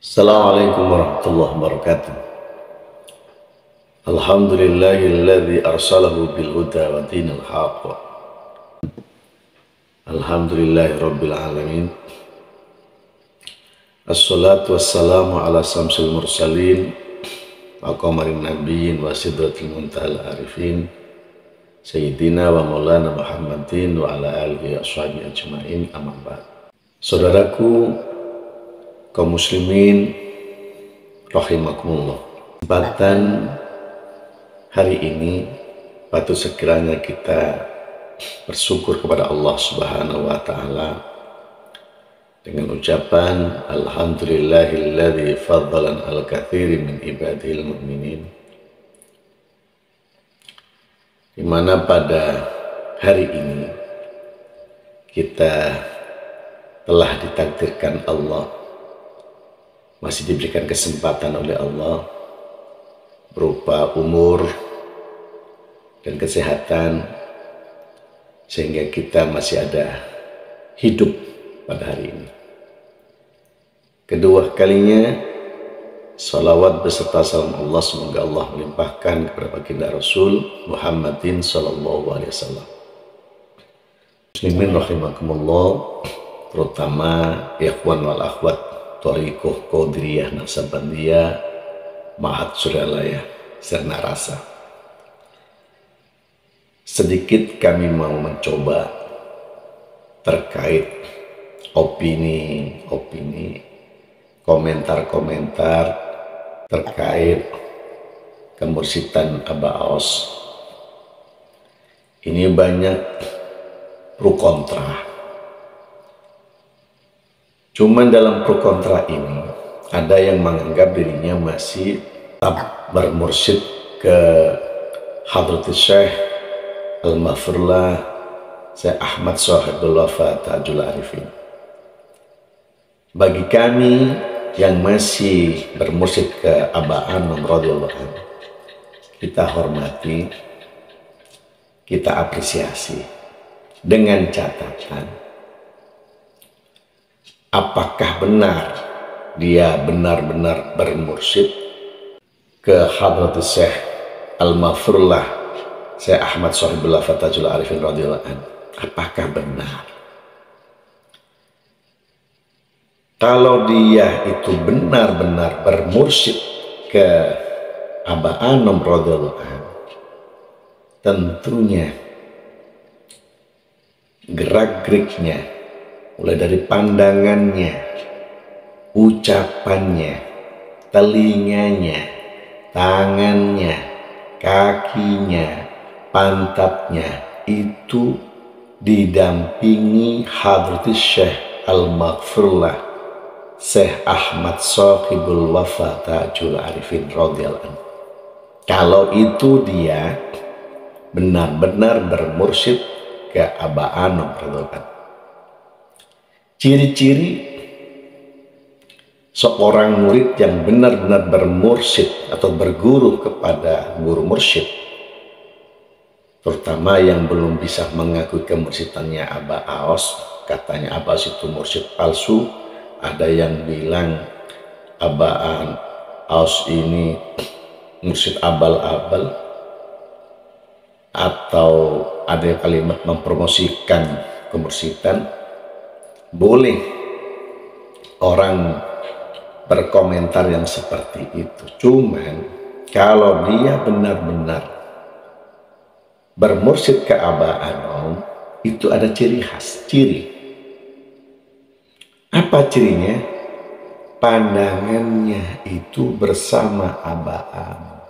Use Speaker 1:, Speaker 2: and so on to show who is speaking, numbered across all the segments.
Speaker 1: Assalamualaikum warahmatullahi wabarakatuh. Alhamdulillahilladzi arsalahu bil huda wa dinil haqq. Alhamdulillahi rabbil alamin. Assalatu wassalamu ala samsul mursalin wa qamarin nabiyyin wa sidratil muntahal arifin Sayyidina wa maulana Muhammadin wa ala alihi wa ashabihi ajma'in, amma ba'd. Saudaraku kaum muslimin rahimakumullah, kesempatan hari ini patut sekiranya kita bersyukur kepada Allah Subhanahu wa taala dengan ucapan alhamdulillahilladzi faddalan al-katsiri min ibadil mu'minin, di mana pada hari ini kita telah ditakdirkan Allah, masih diberikan kesempatan oleh Allah berupa umur dan kesehatan, sehingga kita masih ada hidup pada hari ini. Kedua kalinya, salawat beserta salam Allah semoga Allah melimpahkan kepada baginda Rasul Muhammadin sallallahu alaihi wasallam. Muslimin rahimakumullah, terutama ikhwan wal akhwat Thariqah Qadiriyah Naksabandiyah Ma'had Suryalaya Serna Rasa. Sedikit kami mau mencoba terkait opini-opini, komentar-komentar terkait kemursidan Aba Aos. Ini banyak pro kontra. Cuman dalam pro kontra ini ada yang menganggap dirinya masih tetap bermursyid ke Hadratus Syekh Al-Maghfurlah Syekh Ahmad Sahibul Wafa Ta'ajul Arifin. Bagi kami yang masih bermursyid ke Aba Anom radhiyallahu anhu, kita hormati, kita apresiasi, dengan catatan apakah benar dia benar-benar bermursyid ke Hadratus Syekh Al-Maghfurlah Syekh Ahmad Sahibul Wafa Ta'ajul Arifin radhiyallahu anhu. Apakah benar? Kalau dia itu benar-benar bermursyid ke Aba Anom radhiyallahu anhu, tentunya gerak-geriknya, mulai dari pandangannya, ucapannya, telinganya, tangannya, kakinya, pantatnya, itu didampingi Hadratus Syekh Al-Maghfurlah Syekh Ahmad Sahibul Wafa Ta'ajul Arifin radhiyallahu anhu. Kalau itu dia benar-benar bermursyid ke Aba Anom radhiyallahu anhu. Ciri-ciri seorang murid yang benar-benar bermursyid atau berguru kepada guru mursyid, terutama yang belum bisa mengakui kemursidannya Aba Aos, katanya Aba Aos itu mursyid palsu. Ada yang bilang Aba Aos ini mursyid abal-abal, atau ada kalimat mempromosikan kemursidan. Boleh orang berkomentar yang seperti itu, cuman kalau dia benar-benar bermursyid ke Aba Anom, itu ada ciri khas, ciri. Apa cirinya? Pandangannya itu bersama Aba Anom.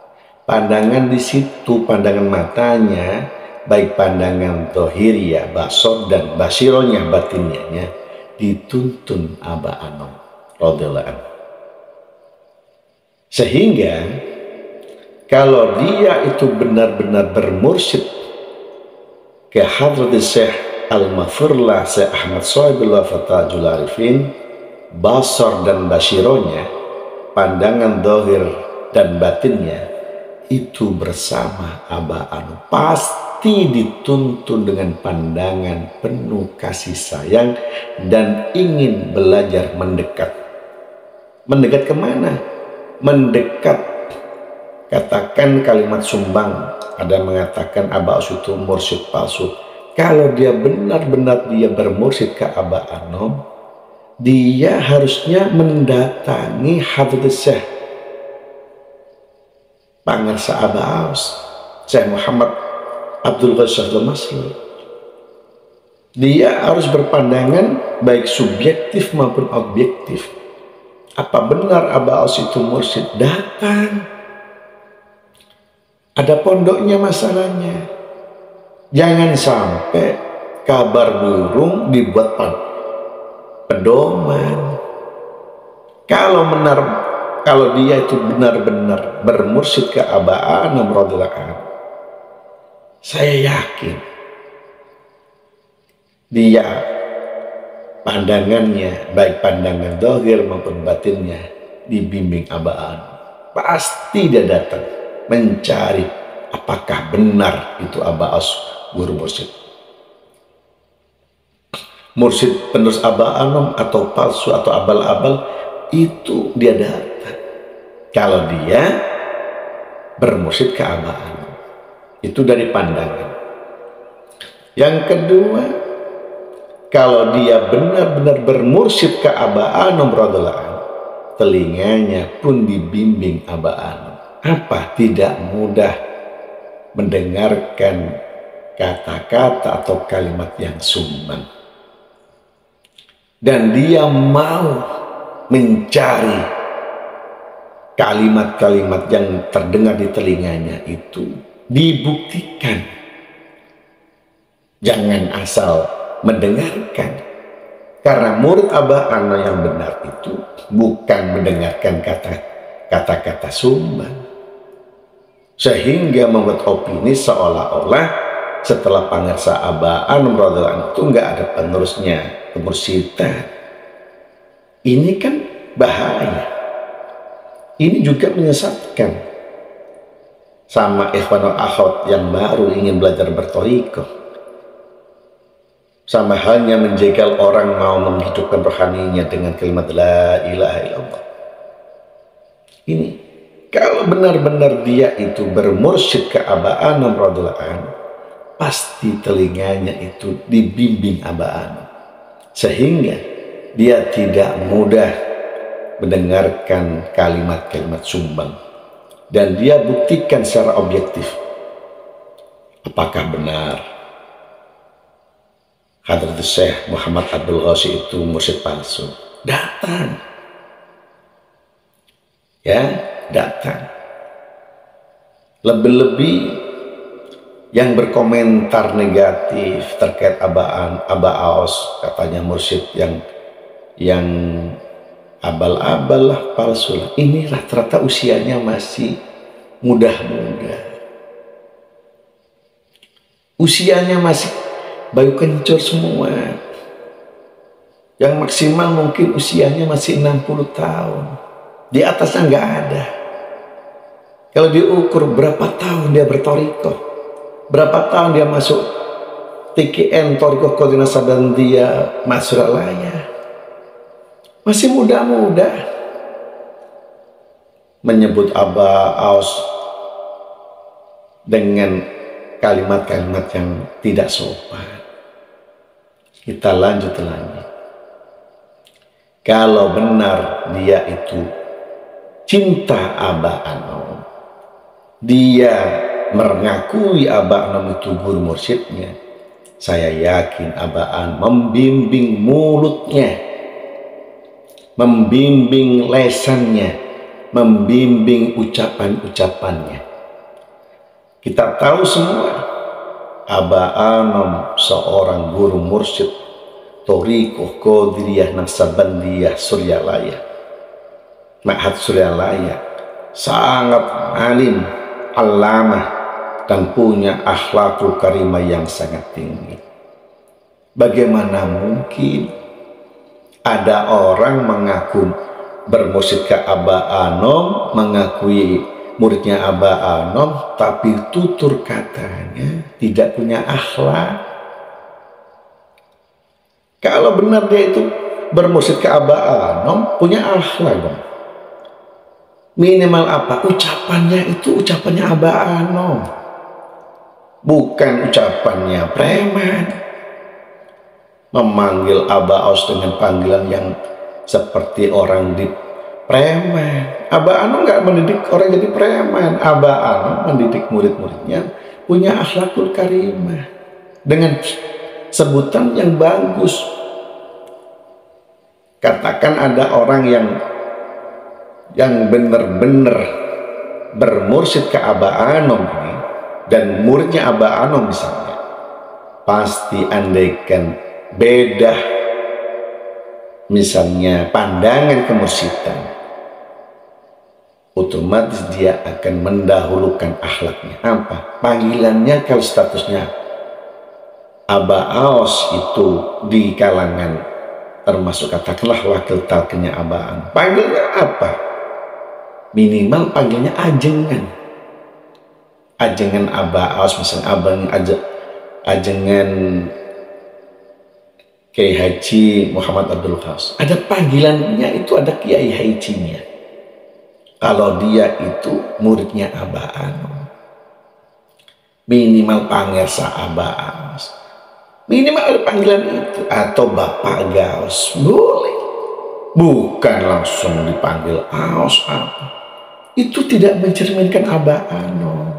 Speaker 1: Pandangan di situ, pandangan matanya, baik pandangan zahiriyah, basor, dan basironya, batinnya, dituntun Aba Anom radhiyallahu anhu. Sehingga kalau dia itu benar-benar bermursyid ke Hadratus Syekh Al-Maghfurlah Syekh Ahmad Sahibul Wafa Ta'ajul Arifin, basar dan basironya, pandangan zahir dan batinnya, itu bersama Aba Anom, pasti dituntun dengan pandangan penuh kasih sayang dan ingin belajar mendekat Mendekat kemana? Mendekat, katakan kalimat sumbang. Ada yang mengatakan Aba Aus itu mursyid palsu. Kalau dia benar-benar dia bermursyid ke Aba Anom, dia harusnya mendatangi Hadrat Syekh Pangarsa Aba Aus, Syekh Muhammad Abdul Ghasir Al-Masri. Dia harus berpandangan baik subjektif maupun objektif. Apa benar Aba Aus itu mursyid? Datang. Ada pondoknya masalahnya. Jangan sampai kabar burung dibuat pedoman. Kalau dia itu benar-benar bermursyid ke Aba Anom radhiyallahu anhu, saya yakin dia pandangannya, baik pandangan zahir maupun batinnya, dibimbing Aba Anom. Pasti dia datang mencari apakah benar itu Aba Aus guru mursyid. Mursyid penerus Aba Anom atau palsu atau abal-abal, itu dia datang. Kalau dia bermursyid ke Aba Anom, itu dari pandangan. Yang kedua, kalau dia benar-benar bermursyid ke Aba Anom radhiyallahu anhu, telinganya pun dibimbing Aba Anom. Apa? Tidak mudah mendengarkan kata-kata atau kalimat yang sumbang. Dan dia mau mencari kalimat-kalimat yang terdengar di telinganya itu dibuktikan. Jangan asal mendengarkan. Karena murid Aba Anom yang benar itu bukan mendengarkan kata-kata sumbang, sehingga membuat opini seolah-olah setelah Pangarsa Aba Anom radhiyallahu anhu itu nggak ada penerusnya kemursyidhan. Ini kan bahaya. Ini juga menyesatkan sama ikhwanul akhwat yang baru ingin belajar berthariqah. Sama halnya menjegal orang mau menghidupkan rohaninya dengan kalimat la ilaha illallah. Ini kalau benar-benar dia itu bermursyid ke Aba Anom radhiyallahu anhu, pasti telinganya itu dibimbing Aba Anom, sehingga dia tidak mudah mendengarkan kalimat-kalimat sumbang. Dan dia buktikan secara objektif apakah benar Hadrat Syekh Muhammad Abdul Ghasir itu mursyid palsu. Datang, ya, datang. Lebih-lebih yang berkomentar negatif terkait Aba Aus, katanya mursyid yang abal-abal lah, palsu lah. Ini rata-rata usianya masih muda-muda. Usianya masih bayu kencur semua. Yang maksimal mungkin usianya masih 60 tahun. Di atasnya nggak ada. Kalau diukur berapa tahun dia berthariqah, berapa tahun dia masuk TKN, Thariqah Qadir Naqsabandiyah Masralaya, masih muda-muda. Menyebut Aba Aus dengan kalimat-kalimat yang tidak sopan. Kita lanjut lagi. Kalau benar dia itu cinta Aba Anom, dia mengakui Aba Anom itu guru mursyidnya, saya yakin Aba Anom membimbing mulutnya, membimbing lesannya, membimbing ucapan-ucapannya. Kita tahu semua Aba Anom seorang guru mursyid Thariqah Qadiriyah Naqsabandiyah Suryalaya, Ma'had Suryalaya, sangat alim, alamah, dan punya akhlakul karimah yang sangat tinggi. Bagaimana mungkin ada orang mengaku bermursyid ke Aba Anom, mengakui muridnya Aba Anom, tapi tutur katanya tidak punya akhlak? Kalau benar dia itu bermursyid ke Aba Anom, punya akhlak dong. Minimal apa? Ucapannya itu ucapannya Abah Anom, bukan ucapannya preman. Memanggil Abah Aus dengan panggilan yang seperti orang di preman. Abah Anom nggak mendidik orang jadi preman. Abah Anom mendidik murid-muridnya punya akhlakul karimah dengan sebutan yang bagus. Katakan ada orang yang benar-benar bermursyid ke Abah Anom ini, dan muridnya Abah Anom misalnya, pasti andaikan beda misalnya pandangan kemursidan, otomatis dia akan mendahulukan akhlaknya. Apa? Panggilannya kalau statusnya Abah Aus itu di kalangan termasuk katakanlah wakil talqinnya Abah Anom, panggilnya apa? Minimal panggilnya ajengan. Ajengan Abah Aus, misalnya ajengan Kiai Haji Muhammad Abdul Khaus. Ada panggilannya, itu ada Kiai Hajinya. Kalau dia itu muridnya Abah Anom, minimal pangersa Abah Aus. Minimal ada panggilan itu. Atau Bapak Gaus, boleh. Bukan langsung dipanggil Aus apa. Itu tidak mencerminkan Abah Anom.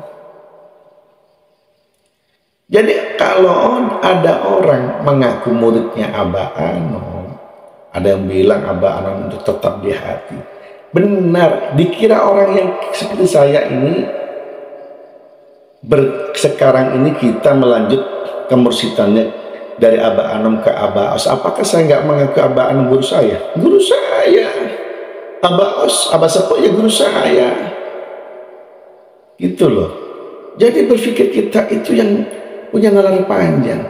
Speaker 1: Jadi kalau ada orang mengaku muridnya Abah Anom, ada yang bilang Abah Anom itu tetap di hati. Benar, dikira orang yang seperti saya ini, sekarang ini kita melanjut kemursidannya dari Abah Anom ke Abah Aus. Apakah saya nggak mengaku Abah Anom guru saya? Guru saya. Abah Aus, Abah Sepuh ya guru saya. Gitu loh. Jadi berpikir kita itu yang punya nalar panjang.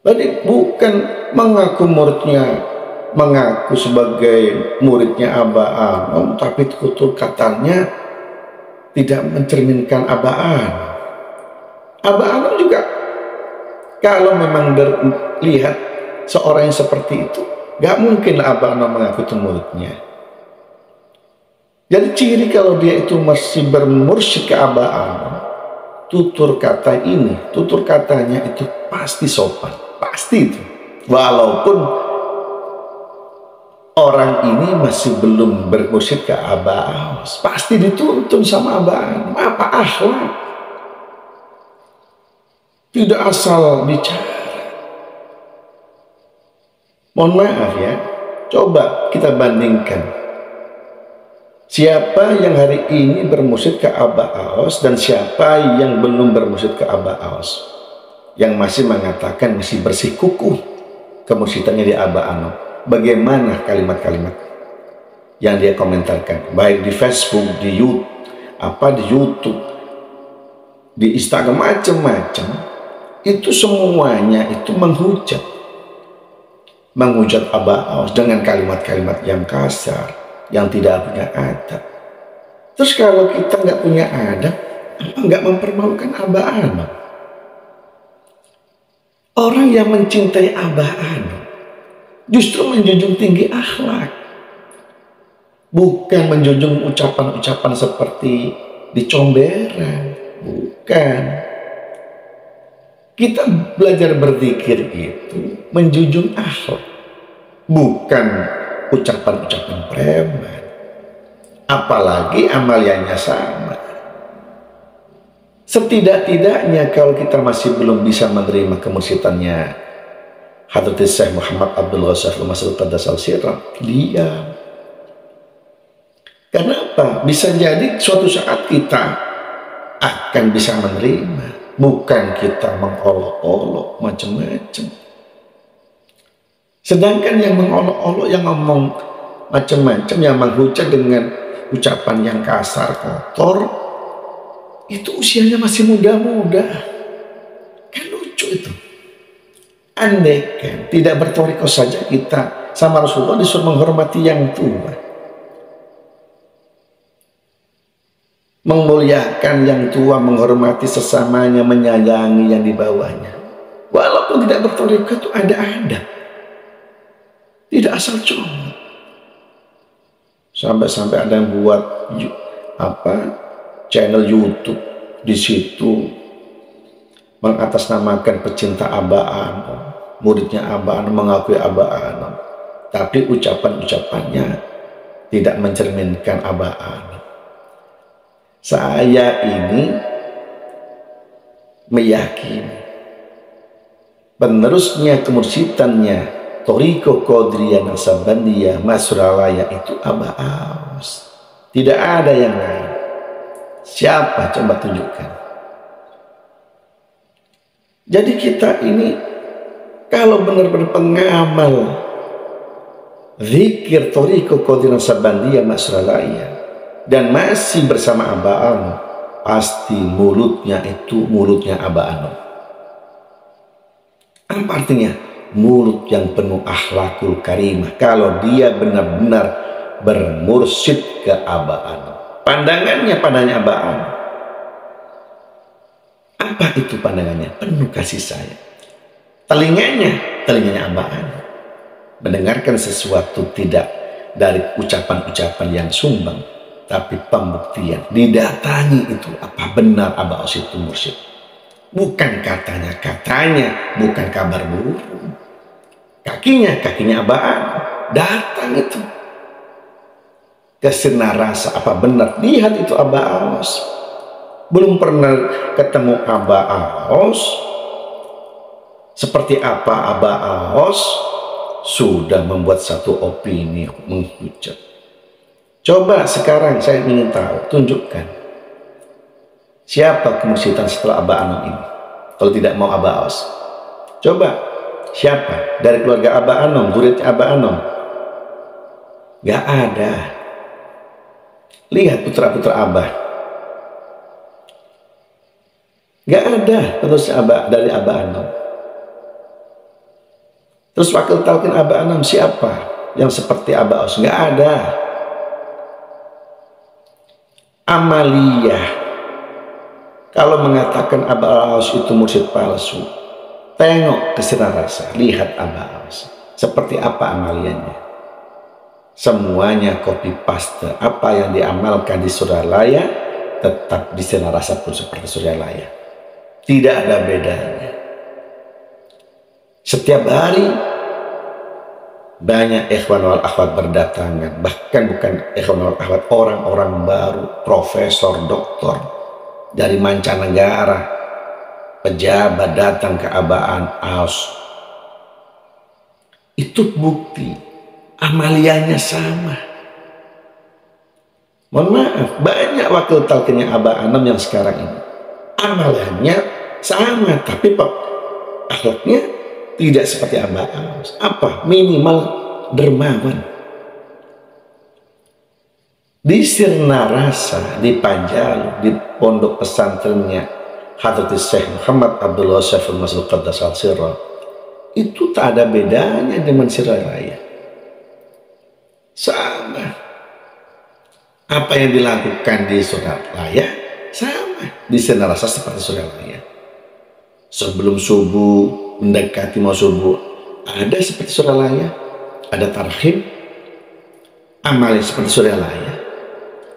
Speaker 1: Jadi bukan mengaku mengaku sebagai muridnya Abah Anom, tapi tutur katanya tidak mencerminkan Abah Anom. Abah Anom juga kalau memang lihat seorang yang seperti itu, gak mungkin Abah Anom mengaku itu muridnya. Jadi ciri kalau dia itu masih bermursyid ke Abah Anom, tutur katanya itu pasti sopan, pasti itu. Walaupun orang ini masih belum bermursyid ke Abah Aus, pasti dituntun sama Abah Anom. Apa akhlak? Tidak asal bicara. Mohon maaf ya, coba kita bandingkan. Siapa yang hari ini bermursyid ke Abah Aus dan siapa yang belum bermursyid ke Abah Aus, yang masih mengatakan masih bersikukuh kemursidannya di Abah Anom. Bagaimana kalimat-kalimat yang dia komentarkan, baik di Facebook, di YouTube, di Instagram, macam-macam. Itu semuanya itu menghujat Abah Aus dengan kalimat-kalimat yang kasar, yang tidak punya adab. Terus kalau kita nggak punya adab, apa nggak mempermalukan Abah Anom? Orang yang mencintai Abah Anom justru menjunjung tinggi akhlak, bukan menjunjung ucapan-ucapan seperti di comberan. Bukan. Kita belajar berzikir itu menjunjung akhlak, bukan ucapan-ucapan preman. Apalagi amaliannya sama. Setidak-tidaknya kalau kita masih belum bisa menerima kemursidannya Hadrat Syekh Muhammad Abdul Ghassaf Masrur Qadasal Sirah, diam. Kenapa? Bisa jadi suatu saat kita akan bisa menerima. Bukan kita mengolok-olok macam-macam. Sedangkan yang mengolok-olok, yang ngomong macam-macam, yang menghujat dengan ucapan yang kasar, kotor, itu usianya masih muda-muda. Kan lucu itu. Andai kan tidak bertoriko saja kita sama Rasulullah disuruh menghormati yang tua, memuliakan yang tua, menghormati sesamanya, menyayangi yang di bawahnya. Walaupun tidak bertoriko itu ada adab. Tidak asal comot. Sampai-sampai ada yang buat apa channel YouTube, di situ mengatasnamakan pecinta Abah Anom, muridnya Abah Anom, mengakui Abah Anom, tapi ucapan-ucapannya tidak mencerminkan Abah Anom. Saya ini meyakini penerusnya kemursidannya Thariqah Qadiriyah Naksabandiyah Masralaya itu Abah Aos, tidak ada yang lain. Siapa? Coba tunjukkan. Jadi kita ini kalau benar-benar pengamal zikir Thariqah Qadiriyah Naksabandiyah Masralaya dan masih bersama Abah Anom, pasti mulutnya itu mulutnya Abah Anom. Apa artinya? Mulut yang penuh akhlakul karimah. Kalau dia benar-benar bermursyid ke Abah Anom, pandangannya Abah Anom. Apa itu pandangannya? Penuh kasih sayang. Telinganya Abah Anom. Mendengarkan sesuatu tidak dari ucapan-ucapan yang sumbang, tapi pembuktian. Didatangi itu apa benar Abah Aos itu mursyid. Bukan katanya, bukan kabar burung. Kakinya Abah Anom. Datang itu ke Sinarasa, apa benar? Lihat itu Abah Aos. Belum pernah ketemu Abah Aos. Seperti apa Abah Aos sudah membuat satu opini menghujat. Coba sekarang saya ingin tahu, tunjukkan siapa kemursidan setelah Abah Anom ini. Kalau tidak mau Abah Aos, coba siapa dari keluarga Abah Anom, muridnya Abah Anom? Gak ada. Lihat putra-putra Abah, gak ada terus dari Abah Anom. Terus wakil talqin Abah Anom siapa yang seperti Abah Aos? Gak ada. Amaliyah kalau mengatakan Abah Aos itu mursyid palsu, tengok ke Sinarasa, lihat Abah Aos seperti apa amaliyahnya. Semuanya copy paste. Apa yang diamalkan di Suralaya tetap di Sinarasa pun seperti Suralaya, tidak ada bedanya. Setiap hari banyak ikhwan wal akhwat berdatangan, bahkan bukan ikhwan wal akhwat, orang-orang baru, profesor, doktor dari mancanegara, pejabat datang ke Abah Aos. Itu bukti amaliyahnya sama. Mohon maaf, banyak wakil talqinnya Abah Anom yang sekarang ini amaliyahnya sama, tapi akhlaknya tidak seperti Abah Aos. Apa? Minimal dermawan. Di Sinarasa, di Panjalu, di pondok pesantrennya Hadratus Syekh Muhammad Abdullah Syaiful Mas'ud Qaddasal Sirra, itu tak ada bedanya dengan Suralaya. Sama. Apa yang dilakukan di Suralaya sama di Sinarasa seperti Suralaya. Sebelum subuh, mendekati mau subuh, ada seperti Suralaya, ada tarhib, amalnya seperti Suralaya,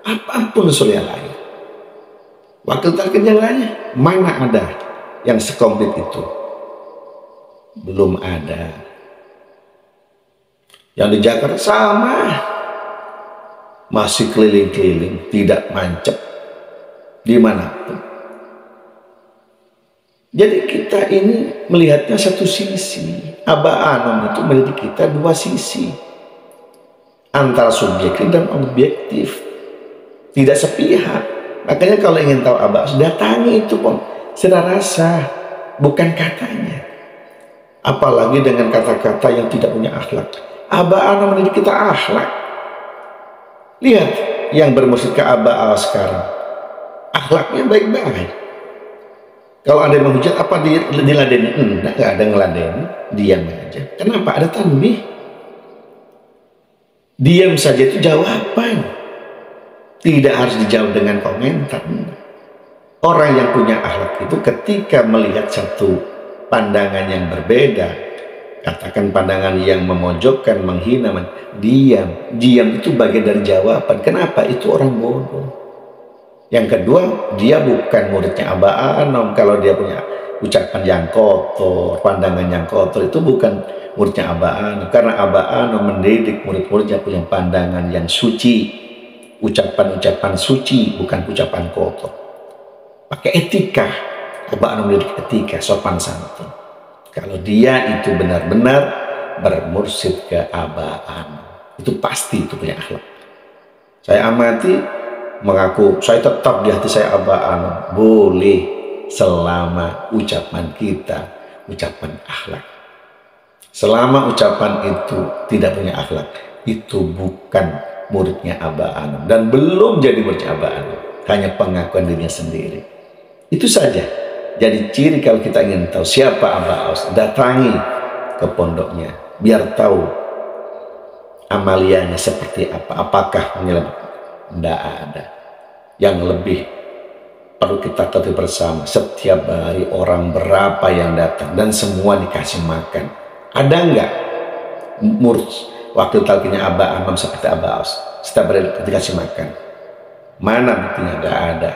Speaker 1: apapun Suralaya. Wakil talqin yang lainnya mana ada yang sekomplit itu? Belum ada. Yang di Jakarta sama, masih keliling-keliling, tidak mancep dimanapun. Jadi kita ini melihatnya satu sisi. Abah Anom itu melihat kita dua sisi, antara subjektif dan objektif, tidak sepihak. Makanya kalau ingin tahu Abah Aos, datangi itu pun Sinarasa, bukan katanya. Apalagi dengan kata-kata yang tidak punya akhlak. Abah Anom mendidik kita akhlak. Lihat yang bermursyid ke Abah Aos sekarang, akhlaknya baik-baik. Kalau ada yang menghujat, apa diladeni? Enggak ada ngeladeni, diam aja. Kenapa? Ada tanbih. Diam saja itu jawaban. Tidak harus dijawab dengan komentar. Orang yang punya akhlak itu ketika melihat satu pandangan yang berbeda, Katakan pandangan yang memojokkan, menghina, diam. Diam itu bagian dari jawaban. Kenapa? Itu orang bodoh. Yang kedua, dia bukan muridnya Abah Anom. Kalau dia punya ucapan yang kotor, pandangan yang kotor, itu bukan muridnya Abah Anom. Karena Abah Anom mendidik murid-muridnya punya pandangan yang suci, ucapan-ucapan suci, bukan ucapan kotor. Pakai etika. Abah Anom mendidik etika, sopan santun. Kalau dia itu benar-benar bermursyid ke Abah Anom, itu pasti itu punya akhlak. Saya amati, mengaku saya tetap di hati saya Abah Anom. Boleh, selama ucapan kita ucapan akhlak. Selama ucapan itu tidak punya akhlak, itu bukan muridnya Abah Anom dan belum jadi muridnya Abah Anom, hanya pengakuan dirinya sendiri. Itu saja. Jadi ciri kalau kita ingin tahu siapa Abah Aus, datangi ke pondoknya biar tahu amaliannya seperti apa, apakah menyelamatkan. Tidak ada. Yang lebih perlu kita ketahui bersama, setiap hari orang berapa yang datang dan semua dikasih makan. Ada enggak murid waktu talqinnya Abah Anom seperti Abah Aus setiap hari dikasih makan? Mana buktinya? Enggak ada.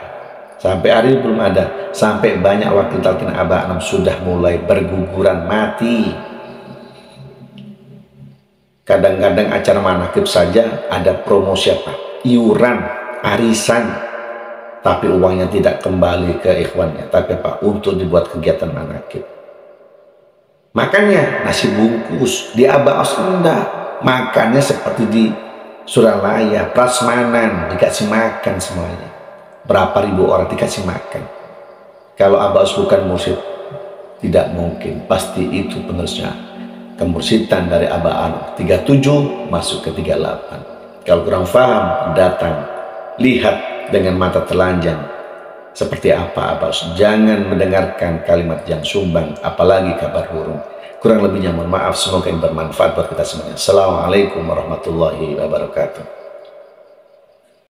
Speaker 1: Sampai hari ini belum ada. Sampai banyak wakil talqin Abah Anom sudah mulai berguguran mati. Kadang-kadang acara manakib saja ada promosi apa? Iuran, arisan. Tapi uangnya tidak kembali ke ikhwannya. Tapi apa? Untuk dibuat kegiatan manakib. Makanya nasi bungkus di Abah Aus enggak. Makannya seperti di Suralaya, prasmanan, dikasih makan semuanya. Berapa ribu orang dikasih makan. Kalau Abah Aus bukan mursyid, tidak mungkin. Pasti itu penerusnya kemursidan dari Abah Anom. 37 masuk ke 38. Kalau kurang paham, datang. Lihat dengan mata telanjang seperti apa Abah Aus. Jangan mendengarkan kalimat yang sumbang, apalagi kabar burung. Kurang lebihnya mohon maaf. Semoga ini bermanfaat buat kita semuanya. Assalamualaikum warahmatullahi wabarakatuh.